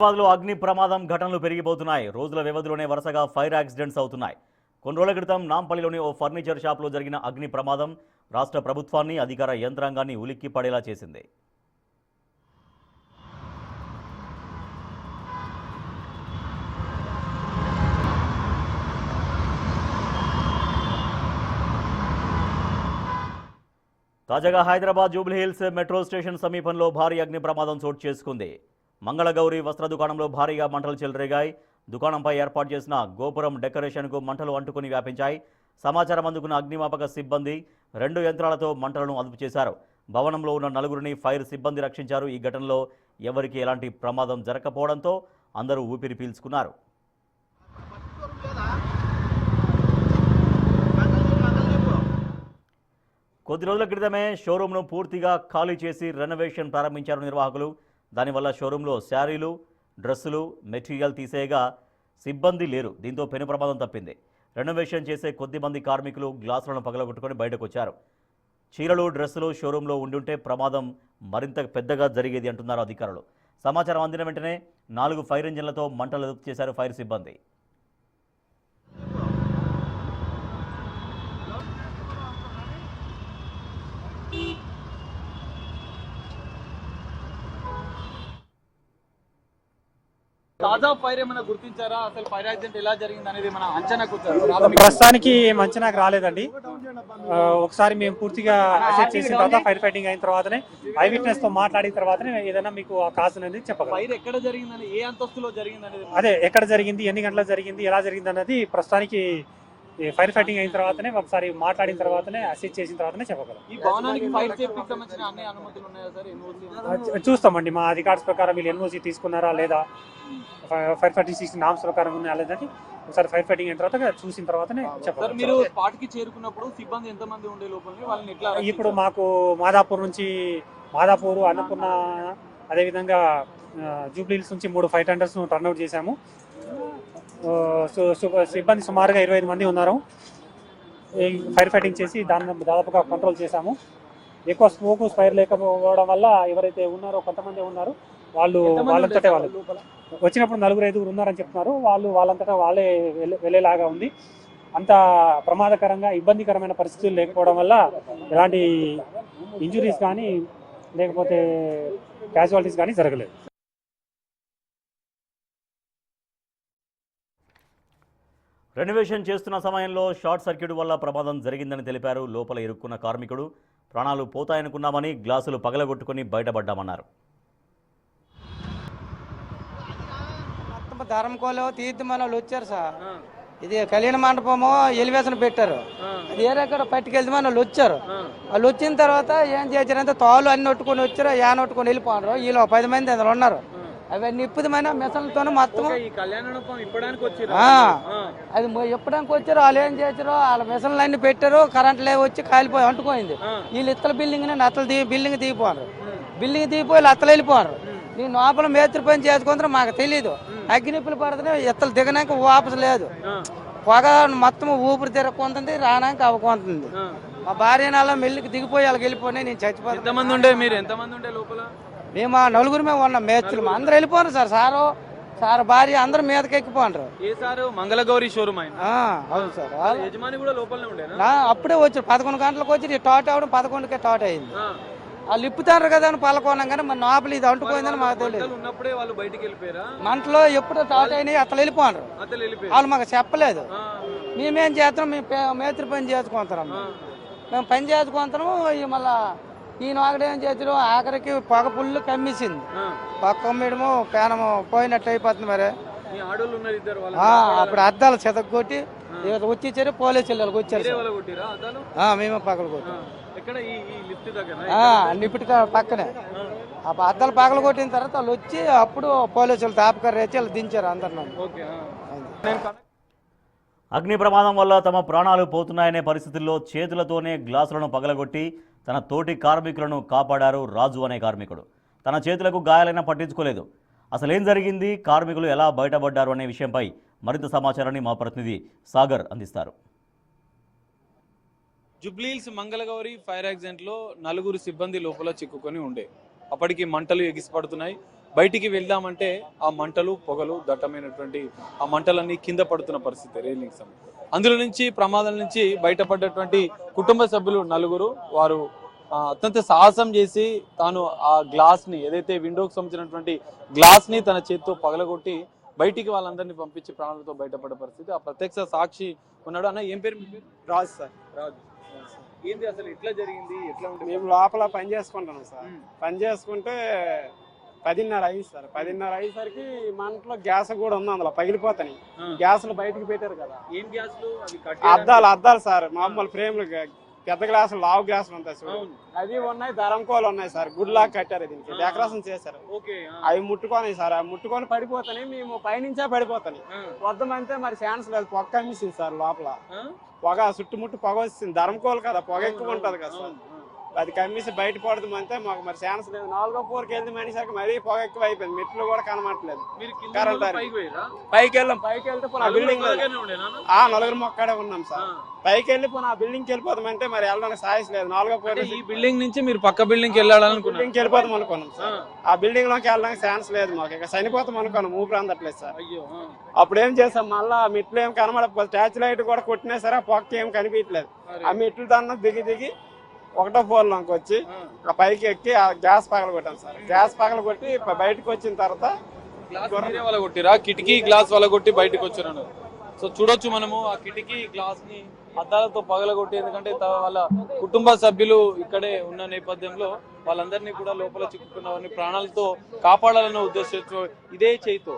హైదరాబాద్లో అగ్ని ప్రమాదం ఘటనలు పెరిగిపోతున్నాయి. రోజుల వ్యవధిలోనే వరుసగా ఫైర్ యాక్సిడెంట్స్ అవుతున్నాయి. కొన్ని రోజుల క్రితం నాంపల్లిలోని ఓ ఫర్నిచర్ షాప్లో జరిగిన అగ్ని ప్రమాదం రాష్ట్ర ప్రభుత్వాన్ని, అధికార యంత్రాంగాన్ని ఉలిక్కి పడేలా చేసింది. తాజాగా హైదరాబాద్ జూబ్లీహిల్స్ మెట్రో స్టేషన్ సమీపంలో భారీ అగ్ని ప్రమాదం చోటు చేసుకుంది. మంగళగౌరి వస్త్ర దుకాణంలో భారీగా మంటలు చెలరేగాయి. దుకాణంపై ఏర్పాటు చేసిన గోపురం డెకరేషన్కు మంటలు అంటుకుని వ్యాపించాయి. సమాచారం అందుకున్న అగ్నిమాపక సిబ్బంది 2 యంత్రాలతో మంటలను అదుపు చేశారు. భవనంలో ఉన్న 4గురిని ఫైర్ సిబ్బంది రక్షించారు. ఈ ఘటనలో ఎవరికీ ఎలాంటి ప్రమాదం జరగకపోవడంతో అందరూ ఊపిరి పీల్చుకున్నారు. కొద్ది రోజుల క్రితమే షోరూంను పూర్తిగా ఖాళీ చేసి రెనోవేషన్ ప్రారంభించారు నిర్వాహకులు. దానివల్ల షోరూంలో శారీలు, డ్రెస్సులు, మెటీరియల్ తీసేయగా సిబ్బంది లేరు. దీంతో పెను ప్రమాదం తప్పింది. రెనోవేషన్ చేసే కొద్దిమంది కార్మికులు గ్లాసులను పగలగొట్టుకొని బయటకు వచ్చారు. చీరలు, డ్రెస్సులు షోరూంలో ఉండుంటే ప్రమాదం మరింత పెద్దగా జరిగేది అంటున్నారు అధికారులు. సమాచారం అందిన వెంటనే 4 ఫైర్ ఇంజిన్లతో మంటలు అదుపు చేశారు ఫైర్ సిబ్బంది. తాజా ఫైర్ ఏమైనా గుర్తించారా? అసలు ఫైర్ యాక్సిడెంట్ ఎలా జరిగింది అనేది మన అంచనాకు ప్రస్తుతానికి అంచనాకు రాలేదండి. ఒకసారి మేము పూర్తిగా అసెస్ చేసిన తర్వాత ఫైర్ ఫైటింగ్ అయిన తర్వాతనే ఐ విట్నెస్ తో మాట్లాడిన తర్వాతనే ఏదైనా మీకు ఆ కాజ్ అనేది చెప్పగలం. ఫైర్ ఎక్కడ జరిగిందని, ఏ అంతస్తులో జరిగింది, అదే ఎక్కడ జరిగింది, ఎన్ని గంటలకు జరిగింది, ఎలా జరిగింది అన్నది ప్రస్తుతానికి ఫైర్ ఫైటింగ్ అయిన తర్వాతనే ఒకసారి మాట్లాడిన తర్వాతనే అసెస్ చేసిన తర్వాతనే చెప్పగలం. ఈ భవనానికి ఫైర్ సేఫ్టీకి సంబంధించిన అన్ని అనుమతులు ఉన్నాయా సార్? ఎన్ఓసి చూస్తామండి. మా అధికారుల ప్రకారం వీళ్ళు ఎన్ఓసి తీసుకున్నారా లేదా, ఫైర్ ఫైటింగ్ సిస్టమ్ నామ్స్ ప్రకారం ఉన్నాయా లేదని ఒకసారి ఫైర్ ఫైటింగ్ అయిన తర్వాత చూసిన తర్వాతనే చెప్పగలం. మీరు స్పాట్ కి చేరుకున్నప్పుడు సిబ్బంది ఎంతమంది ఉండే లోపల వాళ్ళని ఎట్లా? ఇప్పుడు మాకు మాదాపూర్ నుంచి మాదాపూర్, అన్నపూర్ణ, అదేవిధంగా జూబ్లీహిల్స్ నుంచి 3 ఫైర్ టెండర్స్ టర్న్అవుట్ చేశాము. సిబ్బంది సుమారుగా 25 మంది ఉన్నారు. ఫైర్ ఫైటింగ్ చేసి దాన్ని దాదాపుగా కంట్రోల్ చేశాము. ఎక్కువ స్మోక్ ఫైర్ లేకపోవడం వల్ల ఎవరైతే ఉన్నారో కొంతమంది ఉన్నారు, వాళ్ళంతటా వాళ్ళు వచ్చినప్పుడు 4-5 ఉన్నారని చెప్తున్నారు. వాళ్ళంతటా వాళ్ళే వెళ్ళేలాగా ఉంది. అంత ప్రమాదకరంగా ఇబ్బందికరమైన పరిస్థితులు లేకపోవడం వల్ల ఎలాంటి ఇంజురీస్ కానీ లేకపోతే క్యాజువాలిటీస్ కానీ జరగలేదు. రెనోవేషన్ చేస్తున్న సమయంలో షార్ట్ సర్క్యూట్ వల్ల ప్రమాదం జరిగిందని తెలిపారు. లోపల ఇరుక్కున్న కార్మికుడు ప్రాణాలు పోతాయనుకున్నామని గ్లాసులు పగలగొట్టుకుని బయటపడ్డామన్నారు. ధర్మకోలో తీర్థమని వాళ్ళు వచ్చారు సార్. ఇది కళ్యాణ మండపము ఎలివేషన్ పెట్టారు. అది ఏ రకం పట్టుకెళ్తామని వాళ్ళు వచ్చారు. వాళ్ళు వచ్చిన తర్వాత ఏం చేశారంటే తాళ్ళు అన్ని నొట్టుకొని వచ్చారు, నొట్టుకొని వెళ్ళిపోయారు. వీళ్ళు 10 మంది అందులో ఉన్నారు. అవన్నీ ఇప్పుదమైన మిషన్లతో మొత్తం అది ఇప్పడానికి వచ్చారు. వాళ్ళు ఏం చేశారు, వాళ్ళ మిషన్లు అన్ని పెట్టారు. కరెంట్ లేవు, వచ్చి కాలిపోయి అంటుకోయింది. వీళ్ళు ఇత్తల బిల్డింగ్ బిల్డింగ్ దిగిపోయారు. బిల్డింగ్ దిగిపోయి అత్తలు వెళ్ళిపోయారు. నేను లోపల మేస్త్రి పని చేసుకుంటారో మాకు తెలీదు. అగ్నిప్పులు పడుతున్నాయి, ఎత్తలు దిగనాక వాపసు లేదు. పొగ మొత్తం ఊపిరి తిరగకుంటుంది, రానాక అవ్వకుంటుంది. మా భార్య నెల మెల్లికి దిగిపోయి వాళ్ళకి వెళ్ళిపోయినాయి. నేను చచ్చిపోతాను. ఎంతమంది ఉండే లోపల? మేము 4గురు మేము ఉన్నాం మేస్త్రులు. అందరూ వెళ్ళిపోరు సార్. సార్ భార్య అందరూ మీదకి ఎక్కిపోండ్రు. మంగళగౌరి షోరూమ్ అవును సార్. యజమాని కూడా లోపలనే ఉండే. అప్పుడే వచ్చారు 11 గంటలకు వచ్చి టాట్ అవడం 11కే టాట్ అయింది. వాళ్ళు ఇప్పుతారు కదా అని పలకొన్నాం కానీ మన లోపల ఇది అంటుపోయిందని మాకు తెలియదు. మంటలో ఎప్పుడు టాట్ అయినాయి అతను వెళ్ళిపోండ్రు. వాళ్ళు మాకు చెప్పలేదు. మేమేం చేస్తున్నాం, మేము మేస్త్రి పని చేసుకుంటున్నాం. మేము పని చేసుకుంటున్నాము. మళ్ళా ఈయన ఒకడేం చేసాడు, ఆఖరికి పొగ పుల్లు కమ్మేసింది. పొగ కమ్మేయడము పేనము పోయినట్టు అయిపోతుంది. మరి అప్పుడు అద్దాలు చెతగొట్టి వచ్చేసారు. పోలీసులు వచ్చారు. మేమే పగలు కొట్టాం. లిఫ్ట్ పక్కనే అద్దాలు పగలు కొట్టిన తర్వాత వాళ్ళు వచ్చి అప్పుడు పోలీసులు తాపకారు వేసి వాళ్ళు దించారు అందరినీ. అగ్ని ప్రమాదం వల్ల తమ ప్రాణాలు పోతున్నాయనే పరిస్థితుల్లో చేతులతోనే గ్లాసులను పగలగొట్టి తన తోటి కార్మికులను కాపాడారు రాజు అనే కార్మికుడు. తన చేతులకు గాయాలైనా పట్టించుకోలేదు. అసలేం జరిగింది, కార్మికులు ఎలా బయటపడ్డారు అనే విషయంపై మరింత సమాచారాన్ని మా ప్రతినిధి సాగర్ అందిస్తారు. జూబ్లీహిల్స్ మంగళగౌరి ఫైర్ యాక్సిడెంట్లో 4 సిబ్బంది లోపల చిక్కుకొని ఉండే. అప్పటికి మంటలు ఎగిసిపడుతున్నాయి. బయటికి వెళ్దామంటే ఆ మంటలు పొగలు దట్టమైనటువంటి ఆ మంటలన్నీ కింద పడుతున్న పరిస్థితి రైలింగ్స్. అందులో నుంచి ప్రమాదాల నుంచి బయటపడ్డటువంటి కుటుంబ సభ్యులు నలుగురు వారు అత్యంత సాహసం చేసి తాను ఆ గ్లాస్ ని ఏదైతే విండోకి సంబంధించినటువంటి గ్లాస్ ని తన చేతితో పగలగొట్టి బయటికి వాళ్ళందరినీ పంపించి ప్రాణాలతో బయటపడే పరిస్థితి. ఆ ప్రత్యక్ష సాక్షి ఉన్నాడు. అన్న ఏం పేరు? మీ పేరు? రాజు సార్. రాజు. ఏంటి అసలు ఎట్లా జరిగింది? ఎట్లా ఉంటుంది? మేము లోపల పని చేసుకుంటున్నాం సార్. పని చేసుకుంటే 10:30 అయింది సార్. 10:30 అయ్యేసరికి మా ఇంట్లో గ్యాస్ కూడా ఉంది, అందులో పగిలిపోతాయి. గ్యాస్లు బయటకు పెట్టారు కదా. ఏం గ్యాస్లు? అద్దాలు సార్, మామూలు ఫ్రేమ్లు, పెద్ద గ్లాసులు, లావు గ్లాసులు ఉంటాయి సార్. అవి ఉన్నాయి, ధరంకోలు ఉన్నాయి సార్. గుడ్లాగా కట్టారు, దీనికి డెకరేషన్ చేశారు. అవి ముట్టుకొని సార్, అవి ముట్టుకొని పడిపోతాయి. మేము పైనుంచే పడిపోతాయి. వద్దమంటే మరి ఛాన్స్ లేదు, పొగ కమ్మిసింది సార్. లోపల పొగ చుట్టుముట్టు పొగ వచ్చింది. ధరంకోలు కదా, పొగ ఎక్కువ ఉంటది కదా సార్. అది కమ్మేసి బయట పడదామంటే మాకు మరి ఛాన్స్ లేదు. 4వ ఫ్లోర్కి వెళ్తే మనిషికి మరీ పొగ ఎక్కువ అయిపోయింది. మెట్లు కూడా కనమట్లేదు. కరెంట్ పైకి వెళ్తే పోనీ ఆ బిల్డింగ్ నలుగురు మొక్కడే ఉన్నాం సార్. పైకి వెళ్ళి పోనీ ఆ బిల్డింగ్ కి వెళ్ళిపోదామంటే మరి వెళ్ళడానికి సాయస్ లేదు. 4వ ఫ్లోర్ ఈ బిల్డింగ్ నుంచి మీరు పక్క బిల్డింగ్ కి వెళ్ళాలనుకున్నాం, వెళ్ళిపోతాం అనుకున్నాం సార్. ఆ బిల్డింగ్ లోకి వెళ్ళడానికి ఛాన్స్ లేదు మాకు. ఇక చనిపోతాం అనుకున్నాం, ఊపిరి అందట్లేదు సార్. అప్పుడు ఏం చేసాం, మళ్ళా మెట్లు ఏం కనబడకపోతే టార్చ్ లైట్ కూడా కొట్టినా సరే ఆ పొక్క ఏం కనిపించలేదు. ఆ మెట్లు దాన్ని దిగి 1వ ఫ్లోర్లోకి వచ్చి పైకి ఎక్కి ఆ గ్యాస్ పగల కొట్టాం సార్. గ్యాస్ పగల కొట్టి బయటకు వచ్చిన తర్వాత కొట్టిరా కిటికీ గ్లాస్ వల్ల కొట్టి బయటకు వచ్చారు. సో చూడొచ్చు మనము ఆ కిటికీ గ్లాస్ ని అద్దాలతో పగలగొట్టి, ఎందుకంటే వాళ్ళ కుటుంబ సభ్యులు ఇక్కడే ఉన్న నేపథ్యంలో వాళ్ళందరినీ కూడా లోపల చిక్కుకున్న వారిని ప్రాణాలతో కాపాడాలన్న ఉద్దేశంతో ఇదే చేయితో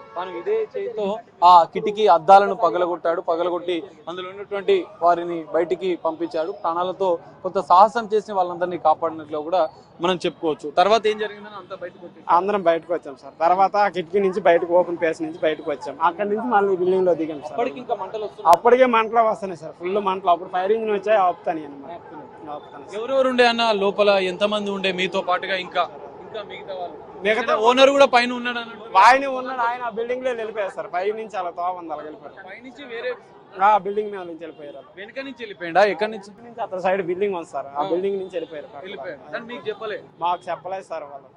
ఆ కిటికీ అద్దాలను పగలగొట్టి అందులో ఉన్నటువంటి వారిని బయటికి పంపించాడు. ప్రాణాలతో కొంత సాహసం చేసి వాళ్ళందరినీ కాపాడినట్లు కూడా మనం చెప్పుకోవచ్చు. తర్వాత ఏం జరిగిందని అంతా బయటకు వచ్చి అందరం బయటకు వచ్చాం సార్. తర్వాత కిటికీ నుంచి బయటకు, ఓపెన్ ప్లేస్ నుంచి బయటకు వచ్చాం. అక్కడి నుంచి మళ్ళీ బిల్డింగ్ లో దిగాం సార్. అప్పటికే మంటలు వస్తున్నాయి సార్, ఫుల్ మంటలు. అప్పుడు ఫైర్ ఇంజిన్ వచ్చాయి, ఆపుతాయి అన్నమాట. ఎవరెవరు ఉండే అన్న లోపల? ఎంతమంది ఉండే మీతో పాటుగా? ఇంకా మిగతా ఓనర్ కూడా పైన ఉన్నాడు. ఆయన ఉన్నాడు, ఆయన ఆ బిల్డింగ్ లో వెళ్ళిపోయారు సార్. పై నుంచి అలా తోవ ఉంది, అలా వెళ్ళిపోయారు. పైనుంచి వేరే బిల్డింగ్ మీద నుంచి వెళ్ళిపోయారు. వెనక నుంచి వెళ్ళిపోయాడా? ఎక్కడి నుంచి? అతని సైడ్ బిల్డింగ్ ఉంది సార్, ఆ బిల్డింగ్ నుంచి వెళ్ళిపోయారు. మీకు చెప్పలేదు? మాకు చెప్పలేదు సార్ వాళ్ళు.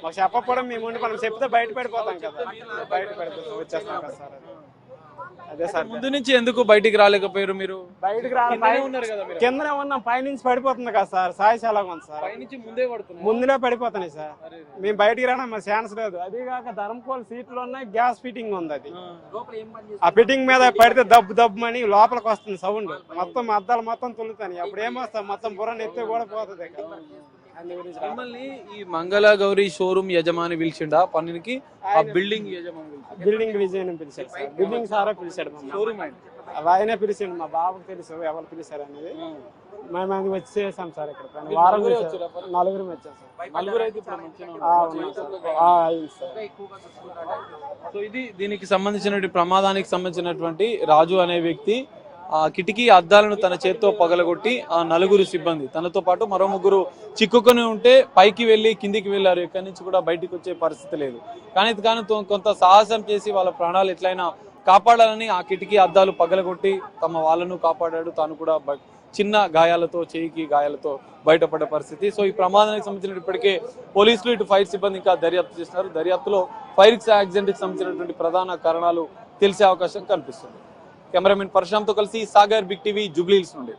మాకు చెప్పకపోవడం, మేము ఉండి మనం చెప్తే బయట పడిపోతాం కదా, బయట పడిపోతాం, వచ్చేస్తాం కదా సార్. అదే సార్. ముందు నుంచి ఎందుకు బయటికి రాలేకపోయారు మీరు? బయటకు రాలేదు, కిందనే ఉన్నాం. పైనుంచి పడిపోతుంది కదా సార్, సాయిస్ ఎలాగ ఉంది సార్. ముందునే పడిపోతున్నాయి సార్. మేము బయటికి రావడం మా ఛాన్స్ లేదు. అది కాక ధరంకోల్ సీట్లు ఉన్నాయి, గ్యాస్ ఫిట్టింగ్ ఉంది. అది ఆ ఫిట్టింగ్ మీద పడితే దబ్బు అని లోపలికి వస్తుంది సౌండ్. మొత్తం అద్దాలు మొత్తం తులుతాయి. అప్పుడు ఏమొస్తాం, మొత్తం బుర్ర నెత్తి కూడా పోతుంది. మిమ్మల్ని ఈ మంగళ గౌరీ షోరూమ్ యజమాని పిలిచిండా పనికి? ఆ బిల్డింగ్ యజమాని బిల్డింగ్ విజయ్ పిలిచాడు సార్. బిల్డింగ్ సారా పిలిచాడు. షోరూమ్ ఆయనే పిలిచిండు. మా బాబుకి తెలుసు ఎవరు పిలిచారు అనేది. మేము వచ్చేసాం సార్. ఇక్కడ వారం నలుగురు వచ్చాం సార్. సో ఇది దీనికి సంబంధించిన ప్రమాదానికి సంబంధించినటువంటి రాజు అనే వ్యక్తి ఆ కిటికీ అద్దాలను తన చేత్తో పగలగొట్టి ఆ నలుగురు సిబ్బంది తనతో పాటు మరో ముగ్గురు చిక్కుకొని ఉంటే పైకి వెళ్ళి కిందికి వెళ్ళారు. ఎక్కడి నుంచి కూడా బయటికి వచ్చే పరిస్థితి లేదు. కానీ కొంత సాహసం చేసి వాళ్ళ ప్రాణాలు ఎట్లయినా కాపాడాలని ఆ కిటికీ అద్దాలు పగలగొట్టి తమ వాళ్ళను కాపాడాడు. తాను కూడా చిన్న గాయాలతో, చేయికి గాయాలతో బయటపడ్డ పరిస్థితి. సో ఈ ప్రమాదానికి సంబంధించిన ఇప్పటికే పోలీసులు ఇటు ఫైర్ సిబ్బంది ఇంకా దర్యాప్తు చేస్తున్నారు. దర్యాప్తులో ఫైర్ యాక్సిడెంట్ కి సంబంధించినటువంటి ప్రధాన కారణాలు తెలిసే అవకాశం కనిపిస్తుంది. కెమెరామెన్ పరశురామ్తో కలిసి Sagar, big TV, Jubilee Hills నుండి.